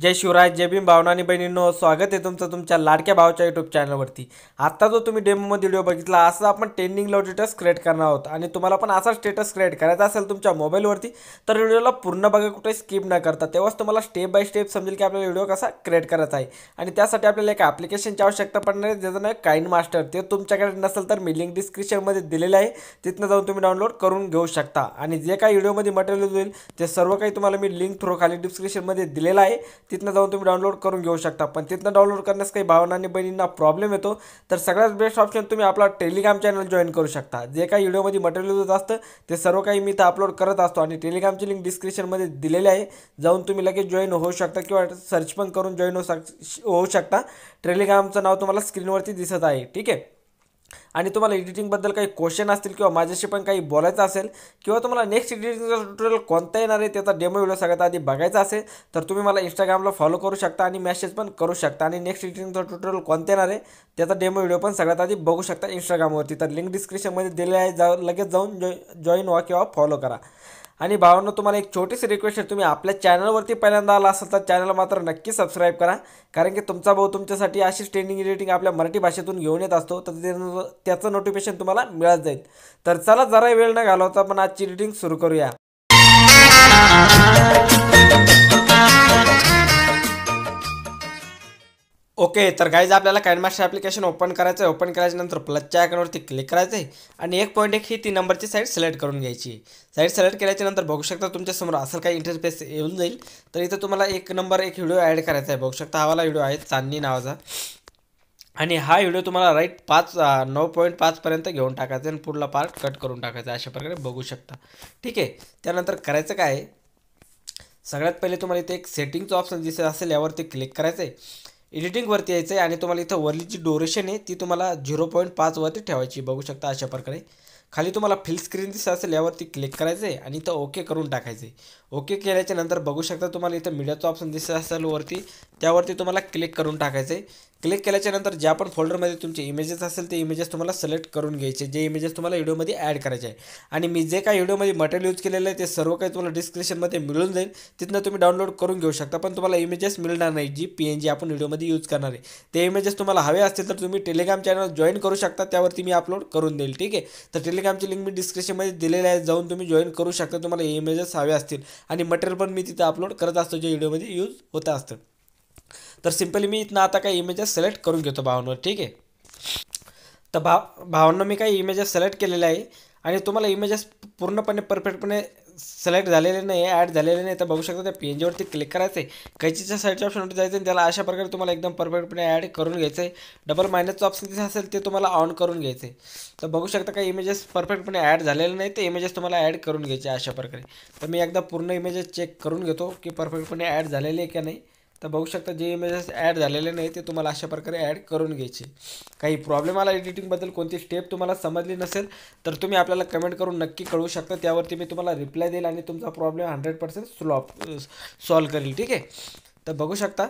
जय शिवराय, जय भीम भावना आणि बहिणींनो, स्वागत आहे तुमचं तुमच्या लाडक्या भावाच्या यूट्यूब चॅनलवरती। आता जो तुम्ही डेमोमध्ये व्हिडिओ बघितला, असं आपण ट्रेंडिंग लव स्टेटस क्रिएट करणार आहोत आणि तुम्हाला पण असा स्टेटस क्रिएट करायचा असेल तुमच्या मोबाईलवरती तर व्हिडिओला पूर्ण बघा, कुठे स्किप न करता। तेव्हाच तुम्हाला स्टेप बाय स्टेप समजेल की आपल्याला व्हिडिओ कसा क्रिएट करायचा आहे। आणि त्यासाठी आपल्याला एक ॲप्लिकेशनची आवश्यकता पडणार आहे, ज्याचं नाव आहे काइन मास्टर। ते तुमच्याकडे नसेल तर मी लिंक डिस्क्रिप्शनमध्ये दिलेलं आहे, तिथनं जाऊन तुम्ही डाउनलोड करून घेऊ शकता। आणि जे काही व्हिडिओमध्ये मटेरियल होईल ते सर्व काही तुम्हाला मी लिंक थ्रू खाली डिस्क्रिप्शनमध्ये दिलेलं आहे, तिथनं जाऊन तुम्ही डाउनलोड करून घेऊ शकता। पण तिथनं डाउनलोड करण्यास काही भावना आणि बहिणींना प्रॉब्लेम येतो, तर सगळ्यात बेस्ट ऑप्शन तुम्ही आपला टेलिग्राम चॅनल जॉईन करू शकता। जे काही व्हिडिओमध्ये मटेरियल होत असतं ते सर्व काही मी इथं अपलोड करत असतो आणि टेलिग्रामची लिंक डिस्क्रिप्शनमध्ये दिलेली आहे, जाऊन तुम्ही लगेच जॉईन होऊ शकता किंवा सर्च पण करून जॉईन होऊ शकता। टेलिग्रामचं नाव तुम्हाला स्क्रीनवरती दिसत आहे, ठीक आहे। आणि तुम्हाला एडिटिंगबद्दल काही क्वेश्चन असतील किंवा माझ्याशी पण काही बोलायचं असेल किंवा तुम्हाला नेक्स्ट एडिटिंगचा ट्युटोरियल कोणता येणार आहे त्याचा डेमो व्हिडिओ सगळ्यात आधी बघायचा असेल तर तुम्ही मला इंस्टाग्रामला फॉलो करू शकता आणि मेसेज पण करू शकता। आणि नेक्स्ट एडिटिंगचा ट्युटोरियल कोणता येणार आहे त्याचा डेमो व्हिडिओ पण सगळ्यात आधी बघू शकता इंस्टाग्रामवरती। तर लिंक डिस्क्रिप्शनमध्ये दिलेली आहे, लगेच जाऊन जॉईन व्हा किंवा फॉलो करा। आणि भावांनो, तुम्हाला एक छोटीशी रिक्वेस्ट आहे, तुम्ही आपल्या चॅनलवरती पहिल्यांदा आला असाल तर चॅनल मात्र नक्की सबस्क्राईब करा, कारण की तुमचा भाऊ तुमच्यासाठी अशीच ट्रेंडिंग एडिटिंग आपल्या मराठी भाषेतून घेऊन येत असतो, तर त्याचं नोटिफिकेशन तुम्हाला मिळत जाईल। तर चला, जरा वेळ न घालवता आपण आजची एडिटिंग सुरू करूया। ओके, तर गाईज आपल्याला काइन मास्टर ॲप्लिकेशन ओपन करायचं आहे। ओपन केल्याच्यानंतर प्लसच्या आयकॉनवरती क्लिक करायचं आहे आणि 1.1 ही 3 नंबरची साईड सिलेक्ट करून घ्यायची आहे। साईड सिलेक्ट केल्याच्यानंतर बघू शकता तुमच्यासमोर असं काही इंटरफेस येऊन जाईल। तर इथं तुम्हाला एक व्हिडिओ ॲड करायचा आहे। बघू शकता हा वाला व्हिडिओ आहे चांदणी नावाचा, आणि हा व्हिडिओ तुम्हाला राईट 9.5 पर्यंत घेऊन टाकायचा आणि पुढला पार्ट कट करून टाकायचा, अशा प्रकारे बघू शकता, ठीक आहे। त्यानंतर करायचं काय आहे, सगळ्यात पहिले तुम्हाला इथे एक सेटिंगचं ऑप्शन दिसत असेल, यावरती क्लिक करायचं आहे। एडिटिंगवरती यायचं आहे आणि तुम्हाला इथं वरली जी ड्युरेशन आहे ती तुम्हाला 0.5 वरती ठेवायची, बघू शकता अशा प्रकारे। खाली तुम्हाला फिल स्क्रीन दिसत असेल, यावरती क्लिक करायचं आहे आणि इथं ओके करून टाकायचं आहे। ओके केल्याच्या नंतर बघू शकता तुम्हाला इथं मीडियाचं ऑप्शन दिसत असेल वरती, त्यावरती तुम्हाला क्लिक करून टाकायचं आहे। क्लिक केल्याच्यानंतर ज्या पण फोल्डरमध्ये तुमचे इमेजेस असेल ते इमेजेस तुम्हाला सिलेक्ट करून घ्यायचे, जे इमेजेस तुम्हाला व्हिडिओमध्ये ॲड करायचे आहे। आणि मी जे काही व्हिडिओमध्ये मटेरियल यूज केलेलं आहे ते सर्व काही तुम्हाला डिस्क्रिप्शनमध्ये मिळून जाईल, तिथनं तुम्ही डाउनलोड करून घेऊ शकता। पण तुम्हाला इमेजेस मिळणार नाही, जी PNG आपण व्हिडिओमध्ये यूज करणार आहे ते इमेजेस तुम्हाला हवे असतील तर तुम्ही टेलिग्राम चॅनल जॉईन करू शकता, त्यावरती मी अपलोड करून देईल, ठीक आहे। तर टेलिग्रामची लिंक मी डिस्क्रिप्शनमध्ये दिलेली आहे, जाऊन तुम्ही जॉईन करू शकता तुम्हाला हे इमेजेस हवे असतील। आणि मटेरियल पण मी तिथे अपलोड करत असतो जे व्हिडिओमध्ये यूज होतं असतं। तर सिम्पली मी इथनं आता काही इमेजेस सिलेक्ट करून घेतो भावांवर, ठीक आहे। तर भावांना मी काही इमेजेस सिलेक्ट केलेले आहे आणि तुम्हाला इमेजेस पूर्णपणे परफेक्टपणे सिलेक्ट झालेले नाही, ॲड झालेले नाही, तर बघू शकता त्या PNGवरती क्लिक करायचं आहे। कैचीच्या साईडच्या ऑप्शनवरती जायचं आणि त्याला अशा प्रकारे तुम्हाला एकदम परफेक्टपणे ॲड करून घ्यायचं आहे। डबल मायनसचं ऑप्शन तिथे असेल ते तुम्हाला ऑन करून घ्यायचं आहे। तर बघू शकता काही इमेजेस परफेक्टपणे ॲड झालेले नाही, ते इमेजेस तुम्हाला ॲड करून घ्यायचे अशा प्रकारे। तर मी एकदा पूर्ण इमेजेस चेक करून घेतो की परफेक्टपणे ॲड झालेले आहे का नाही। तर बघू शकता जे इमेजेस ॲड झालेले नाही ते तुम्हाला अशा प्रकारे ॲड करून घ्यायचे। काही प्रॉब्लेम आला एडिटिंगबद्दल, कोणती स्टेप तुम्हाला समजली नसेल तर तुम्ही आपल्याला कमेंट करून नक्की कळवू शकता, त्यावरती मी तुम्हाला रिप्लाय देईल आणि तुमचा प्रॉब्लेम 100% सॉल्व करेल, ठीक आहे। तर बघू शकता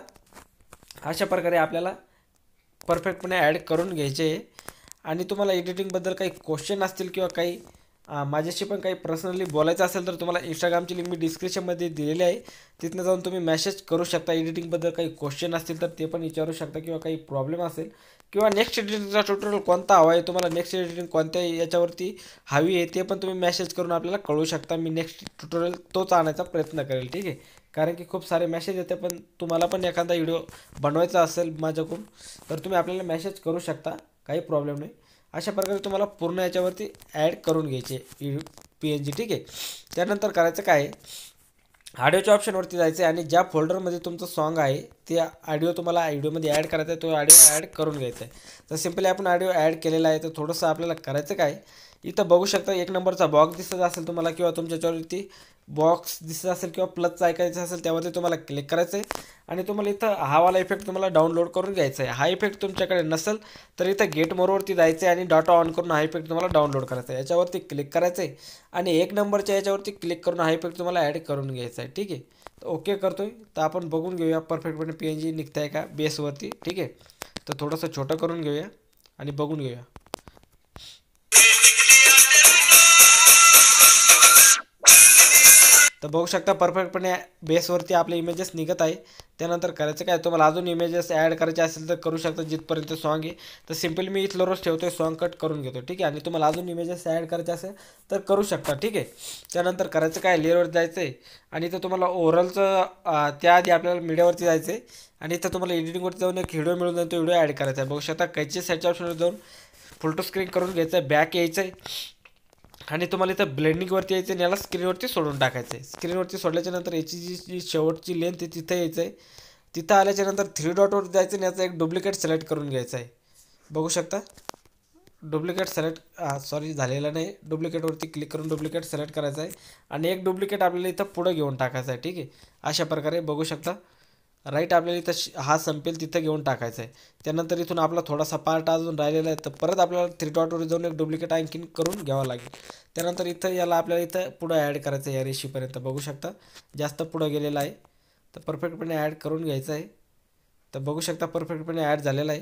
अशा प्रकारे आपल्याला परफेक्टपणे ॲड करून घ्यायचे आहे। आणि तुम्हाला एडिटिंगबद्दल काही क्वेश्चन असतील किंवा काही माझ्याशी पण काही पर्सनली बोलायचं असेल तर तुम्हाला इंस्टाग्रामची लिंक मी डिस्क्रिप्शनमध्ये दिलेली आहे, तिथनं जाऊन तुम्ही मेसेज करू शकता। एडिटिंगबद्दल काही क्वेश्चन असतील तर ते पण विचारू शकता किंवा काही प्रॉब्लेम असेल किंवा नेक्स्ट एडिटिंगचा ट्युटोरियल कोणता हवा आहे तुम्हाला, नेक्स्ट एडिटिंग कोणत्या याच्यावरती हवी आहे ते पण तुम्ही मेसेज करून आपल्याला कळवू शकता। मी नेक्स्ट ट्युटोरियल तोच आणायचा प्रयत्न करेल, ठीक आहे। कारण की खूप सारे मेसेज येते, पण तुम्हाला पण एखादा व्हिडिओ बनवायचा असेल माझ्याकडून तर तुम्ही आपल्याला मेसेज करू शकता, काही प्रॉब्लेम नाही। अशा प्रकारे तुम्हाला पूर्ण याच्यावरती ॲड करून घ्यायचे PNG, ठीक आहे। त्यानंतर करायचं काय आहे, ऑडिओच्या ऑप्शनवरती जायचं आहे आणि ज्या फोल्डरमध्ये तुमचं सॉन्ग आहे ते ऑडिओ तुम्हाला व्हिडिओमध्ये ॲड करायचा आहे, तो ऑडिओ ॲड करून घ्यायचा आहे। तर सिम्पली आपण ऑडिओ ॲड केलेला आहे, तर थोडंसं आपल्याला करायचं काय, इथं बघू शकता 1 नंबरचा बॉक्स दिसत असेल तुम्हाला किंवा तुमच्यावरती बॉक्स दिसत असेल किंवा प्लसचं ऐकायचं असेल त्यावरती तुम्हाला क्लिक करायचं आहे आणि तुम्हाला इथं हा वाला इफेक्ट तुम्हाला डाउनलोड करून घ्यायचा आहे। हा इफेक्ट तुमच्याकडे नसेल तर इथं गेट मोरवरती जायचं आहे आणि डाटा ऑन करून हा इफेक्ट तुम्हाला डाउनलोड करायचा आहे। याच्यावरती क्लिक करायचं आहे आणि 1 नंबरच्या याच्यावरती क्लिक करून हा इफेक्ट तुम्हाला ॲड करून घ्यायचा आहे, ठीक आहे। तर ओके करतोय, तर आपण बघून घेऊया परफेक्टपणे PNG निघत आहे का बेसवरती, ठीक आहे। तर थोडंसं छोटं करून घेऊया आणि बघून घेऊया। तर बघू शकता परफेक्टपणे बेसवरती आपले इमेजेस निघत आहे. त्यानंतर करायचं काय, तुम्हाला अजून इमेजेस ॲड करायचे असेल तर करू शकता. जिथपर्यंत सॉन्ग आहे तर सिम्पल मी इथलं रोज ठेवतोय, सॉन्ग कट करून घेतो, ठीक आहे. आणि तुम्हाला अजून इमेजेस ॲड करायचे असेल तर करू शकता, ठीक आहे. त्यानंतर करायचं काय, लेअरवर जायचं आहे आणि इथं तुम्हाला ओव्हरऑलचं त्याआधी आपल्याला मीडियावरती जायचं आहे आणि इथं तुम्हाला एडिटिंगवरती जाऊन एक व्हिडिओ मिळून जाईल, तो व्हिडिओ ॲड करायचा आहे. बघू शकता कैची साईडच्या ऑप्शनवर जाऊन फुल टू स्क्रीन करून घ्यायचं आहे, बॅक यायचं आहे आणि तुम्हाला इथं ब्लेंडिंगवरती यायचं आहे आणि याला स्क्रीनवरती सोडून टाकायचं आहे. स्क्रीनवरती सोडल्याच्यानंतर याची जी शेवटची लेंथ आहे तिथं यायचं आहे. तिथं आल्याच्यानंतर 3 डॉटवर जायचं आणि याचा एक डुप्लिकेट सिलेक्ट करून घ्यायचा आहे. बघू शकता डुप्लिकेट सिलेक्ट सॉरी झालेला नाही, डुप्लिकेटवरती क्लिक करून डुप्लिकेट सिलेक्ट करायचं आहे आणि एक डुप्लिकेट आपल्याला इथं पुढं घेऊन टाकायचं आहे, ठीक आहे. अशा प्रकारे बघू शकता राईट आपल्याला इथं हा संपेल तिथं घेऊन टाकायचं आहे. त्यानंतर इथून आपला थोडासा पार्ट अजून राहिलेला आहे तर परत आपल्याला 3 डॉटवर जाऊन एक डुप्लिकेट आणखीन करून घ्यावं लागेल. त्यानंतर इथं याला आपल्याला इथं पुढं ॲड करायचं आहे या रेषेपर्यंत. बघू शकता जास्त पुढं गेलेलं आहे तर परफेक्टपणे ॲड करून घ्यायचं आहे. तर बघू शकता परफेक्टपणे ॲड झालेला आहे.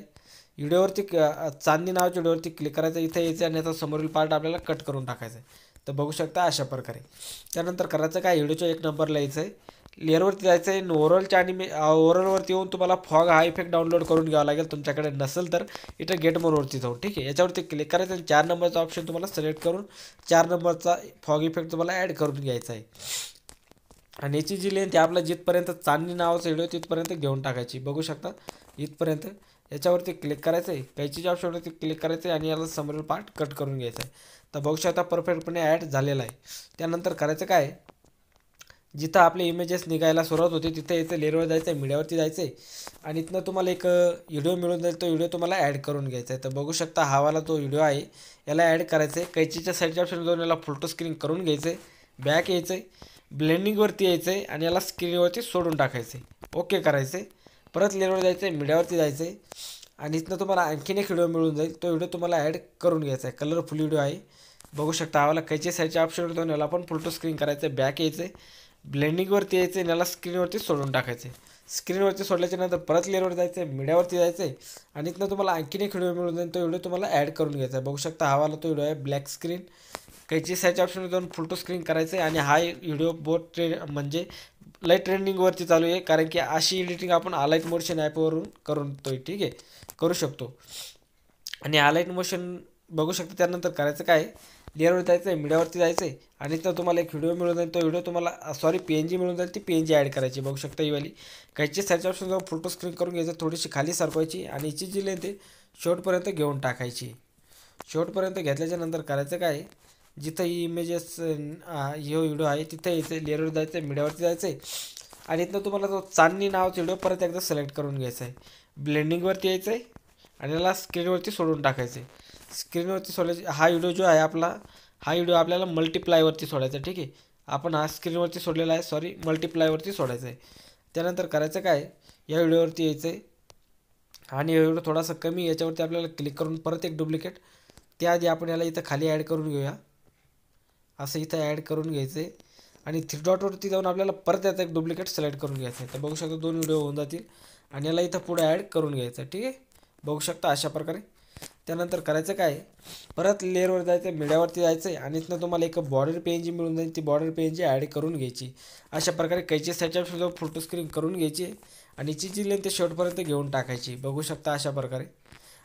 व्हिडिओवरती चांदणी नावाच्या व्हिडिओवरती क्लिक करायचं, इथं यायचं आणि याचा समोरील पार्ट आपल्याला कट करून टाकायचं आहे. तर बघू शकता अशा प्रकारे. त्यानंतर करायचं काय, व्हिडिओच्या 1 नंबरला यायचं आहे, लेअरवरती जायचं आहे, ओव्हरऑलच्या आणि ओव्हरऑलवरती येऊन तुम्हाला फॉग हा इफेक्ट डाउनलोड करून घ्यावा लागेल. तुमच्याकडे नसेल तर इथं गेट मोडवरती जाऊन, ठीक आहे, याच्यावरती क्लिक करायचं आणि 4 नंबरचा ऑप्शन तुम्हाला सिलेक्ट करून 4 नंबरचा फॉग इफेक्ट तुम्हाला ॲड करून घ्यायचा आहे. आणि याची जी लेंथ आहे आपला जिथपर्यंत चांदणी नावाचा व्हिडिओ तिथपर्यंत घेऊन टाकायची. बघू शकता इथपर्यंत. याच्यावरती क्लिक करायचं आहे, कैचीच्या ऑप्शनवरती क्लिक करायचं आहे आणि याला समोरील पार्ट कट करून घ्यायचा आहे. तर बघू शकता परफेक्टपणे ॲड झालेला आहे. त्यानंतर करायचं काय, जिथं आपले इमेजेस निघायला सुरुवात होते तिथं यायचं, लेअरवर जायचं आहे, मीडियावरती जायचं आहे आणि इथनं तुम्हाला एक व्हिडिओ मिळून जाईल, तो व्हिडिओ तुम्हाला ॲड करून घ्यायचा आहे. तर बघू शकता हावाला तो व्हिडिओ आहे, याला ॲड करायचं आहे. कैचीच्या साईडच्या ऑप्शन जाऊन याला फुल टू स्क्रीन करून घ्यायचं आहे, बॅक यायचं आहे, ब्लेंडिंगवरती यायचं आहे आणि याला स्क्रीनवरती सोडून टाकायचं आहे, ओके करायचं आहे. परत लेअरवर जायचं आहे, मीडियावरती जायचं आहे आणि इथनं तुम्हाला आणखीन एक व्हिडिओ मिळून जाईल, तो व्हिडिओ तुम्हाला ॲड करून घ्यायचा आहे. कलरफुल व्हिडिओ आहे. बघू शकता आम्हाला कैची साईडच्या ऑप्शनवर जाऊन याला पण फुल टू स्क्रीन करायचं आहे, बॅक यायचं आहे, ब्लेंडिंगवरती यायचं आहे आणि याला स्क्रीनवरती सोडून टाकायचं आहे. स्क्रीनवरती सोडल्याच्यानंतर परत लेअरवर जायचं आहे, मीडियावरती जायचं आहे आणि इथनं तुम्हाला आणखीन एक व्हिडिओ मिळून जाईल, तो व्हिडिओ तुम्हाला ॲड करून घ्यायचा आहे. बघू शकता हावाला तो व्हिडिओ आहे, ब्लॅक स्क्रीन, कैची साईडच्या ऑप्शनवर जाऊन फुल टू स्क्रीन करायचं आहे आणि हा व्हिडिओ बहुत म्हणजे लय ट्रेंडिंगवरती चालू आहे, कारण की अशी एडिटिंग आपण अलाईट मोशन ॲपवरून करतोय, ठीक आहे, करू शकतो. आणि अलाईट मोशन बघू शकता. त्यानंतर करायचं काय, लेअरवर जायचं आहे, मीडियावरती जायचं आहे आणि तर तुम्हाला एक व्हिडिओ मिळून जाईल, तो व्हिडिओ तुम्हाला सॉरी PNG मिळून जाईल, ती PNG ॲड करायची. बघू शकता ही वाली काहीची साईडच्या ऑप्शन जाऊन फोटो स्क्रीन करून घ्यायचं, थोडीशी खाली सरकवायची आणि हिची जी लेंथ आहे शेवटपर्यंत घेऊन टाकायची. शेवटपर्यंत घेतल्याच्यानंतर करायचं काय, जिथं ही इमेजेस हे व्हिडिओ आहे तिथं यायचं आहे, लेअरवर जायचं आहे, मीडियावरती जायचं आहे आणि इथनं तुम्हाला तो चांदणी नावाचा व्हिडिओ परत एकदा सिलेक्ट करून घ्यायचा आहे, ब्लेंडिंगवरती यायचं आहे आणि याला स्क्रीनवरती सोडून टाकायचं आहे. स्क्रीनवरती सोडायचे, हा व्हिडिओ जो आहे आपला, हा व्हिडिओ आपल्याला मल्टिप्लायवरती सोडायचा आहे, ठीक आहे. आपण हा स्क्रीनवरती सोडलेला आहे, सॉरी मल्टिप्लायवरती सोडायचा आहे. त्यानंतर करायचं काय, या व्हिडिओवरती यायचं आहे आणि व्हिडिओ थोडासा कमी, याच्यावरती आपल्याला क्लिक करून परत एक डुप्लिकेट, त्याआधी आपण याला इथं खाली ॲड करून घेऊया, असं इथं ॲड करून घ्यायचं आहे आणि 3 डॉटवरती जाऊन आपल्याला परत याचा एक डुप्लिकेट सिलेक्ट करून घ्यायचं आहे. तर बघू शकता 2 व्हिडिओ होऊन जातील आणि याला इथं पुढे ॲड करून घ्यायचं आहे, ठीक आहे. बघू शकता अशा प्रकारे. त्यानंतर करायचं काय, परत लेअरवर जायचं आहे, मीडियावरती जायचं आहे आणि इथनं तुम्हाला एक बॉर्डर PNG मिळून जाईल, ती बॉर्डर PNG ॲड करून घ्यायची. अशा प्रकारे कैची साईडच्या सुद्धा फोटो स्क्रीन करून घ्यायची आणि हिची जी लेंथ शेवटपर्यंत घेऊन टाकायची. बघू शकता अशा प्रकारे.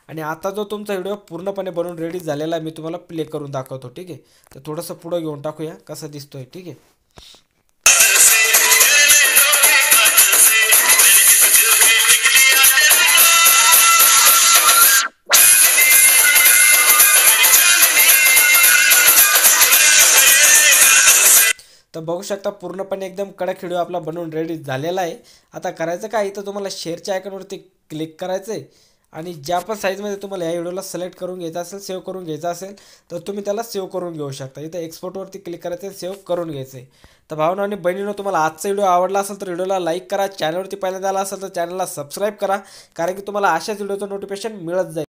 आणि आता जो तुमचा व्हिडिओ पूर्णपणे बनवून रेडी झालेला आहे, मी तुम्हाला प्ले करून दाखवतो, ठीक आहे. तर थोडंसं पुढं घेऊन टाकूया, कसं दिसतोय, ठीक आहे. तर बघू शकता पूर्णपणे एकदम कडक व्हिडिओ आपला बनवून रेडी झालेला आहे. आता करायचं काय, इथं तुम्हाला शेअरच्या आयकॉनवरती क्लिक करायचं आहे आणि ज्या पण साईजमध्ये तुम्हाला या व्हिडिओला सिलेक्ट करून घ्यायचा असेल, सेव्ह करून घ्यायचा असेल तर तुम्ही त्याला सेव्ह करून घेऊ शकता. इथं एक्सपोर्टवरती क्लिक करायचं आहे, सेव्ह करून घ्यायचं आहे. तर भावना आणि बहिणीनं तुम्हाला आजचा व्हिडिओ आवडला असेल तर व्हिडिओला लाईक करा, चॅनलवरती पहिल्यांदा आला असेल तर चॅनलला सबस्क्राईब करा, कारण की तुम्हाला अशाच व्हिडिओचं नोटिफिकेशन मिळत जाईल.